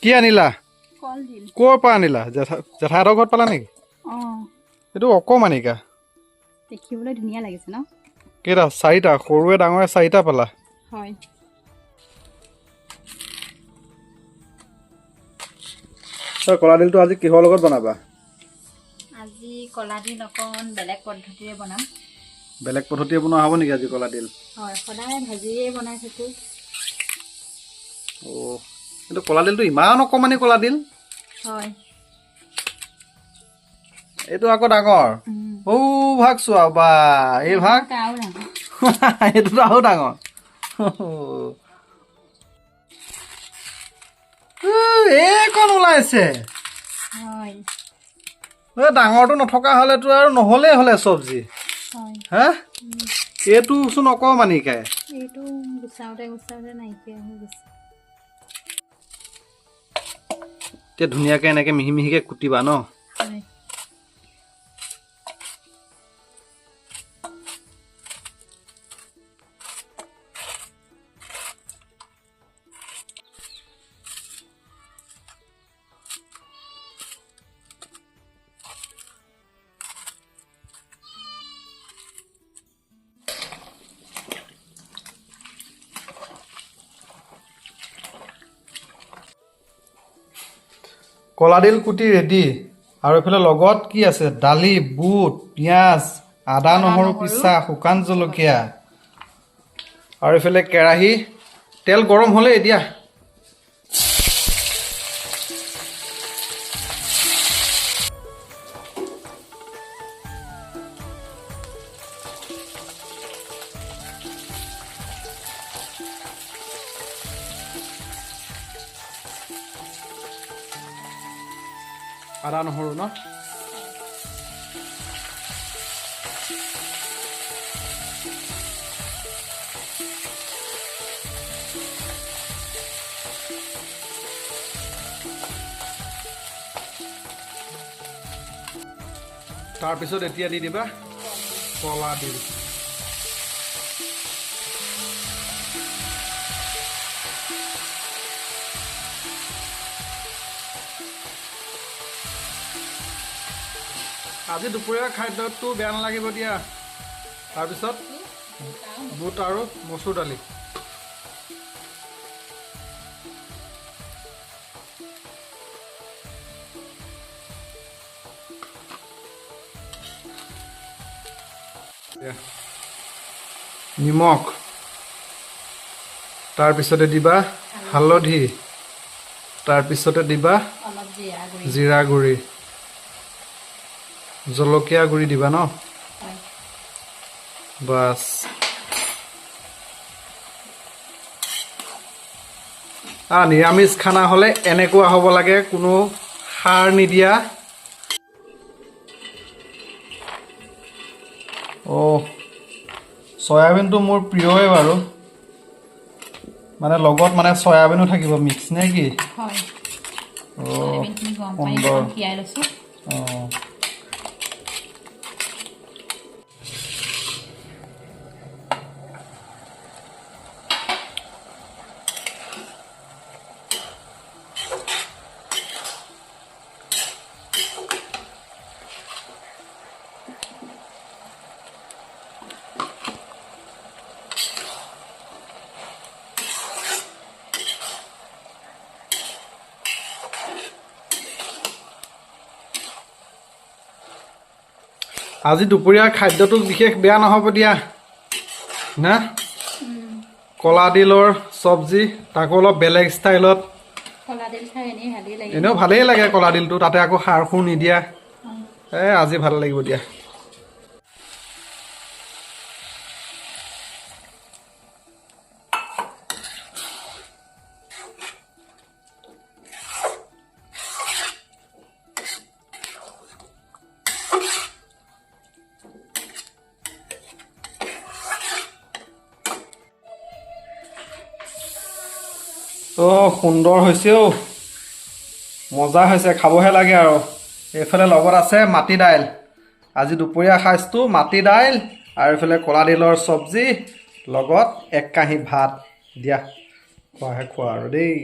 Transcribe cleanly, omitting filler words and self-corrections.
কি আনিলা কলডিল ক'ৰ পৰা আনিলা জেঠাইহঁতৰ ঘৰত পালা নেকি এইটো অকমানিকা দেখিবলৈ ধুনীয়া লাগিছে ন কেইটা 4টা সৰুৱে ডাঙৰে 4টা পালা হয় কলাডিলটো আজি কিহৰ লগত বনাবা আজি কলাডিল অকণ বেলেগ পদ্ধতিৰে বনাম বেলেগ পদ্ধতিৰে বনোৱা হ'ব নেকি আজি কলাডিল হয় সদায় ভাজিয়ে বনাই থাকো ও কিন্তু কলাডিলটো ইমান অকমানি কলাডিল হয় এইটো আকৌ ডাঙৰ ও ভাগ চোৱা বা এই ভাগ এইটো আৰু ডাঙৰ এইকণ ওলাইছে হয় ডাঙৰটো নথকা হ'লেতো আৰু নহ'লেই হ'লে চব্জি হা এইটোচোন অকমানিকাই এইটো গুচাওঁতে নাইকিয়া হৈ গৈছে এতিয়া ধুনীয়াকে এনেকে মিহি মিহিকে কুটিবা ন হয় কলাডিল কুটি ৰেডি আৰু এফালে লগত কি আছে দালি বুট পিঁয়াজ আদা নহৰু পিছা শুকান জলকীয়া আৰু এফালে কেৰাহী তেল গৰম হ'লে এতিয়া আদা নহৰু ন তাৰপিছত এতিয়া দি দিবা কলাডিল আজি দুপৰীয়া খাদ্যটো বেয়া নালাগিব দিয়া তাৰপিছত বুট আৰু মচুৰ দালি নিমখ তাৰপিছতে দিবা হালধি তাৰপিছতে দিবা জিৰা গুড়ি জলকীয়া গুড়ি দিবা ন বাস নিৰামিষ খানা হ'লে এনেকুৱা হ'ব লাগে কোনো সাৰ নিদিয়া সয়াবিনটো মোৰ প্ৰিয়ই বাৰু মানে লগত মানে সয়াবিনো থাকিব মিক্স নে কি হয় সয়াবিনখিনি গৰম পানীত তিয়াই লৈছো আজি দুপৰীয়াৰ খাদ্যটো বিশেষ বেয়া নহ'ব দিয়া না কলাডিলৰ চব্জি তাকো অলপ বেলেগ ষ্টাইলত কলাডিল খাই এনেও ভালেই লাগে কলাডিলটো তাতে আকৌ সাৰ সুৰ নিদিয়া আজি ভাল লাগিব দিয়া সুন্দৰ হৈছে মজা হৈছে খাবহে লাগে আৰু এইফালে লগত আছে মাটি দাইল আজি দুপৰীয়া খাইছো মাটি দাইল আৰু এইফালে কলাডিলৰ চব্জি লগত এক কাঁহী ভাত দিয়া খোৱা আৰু দেই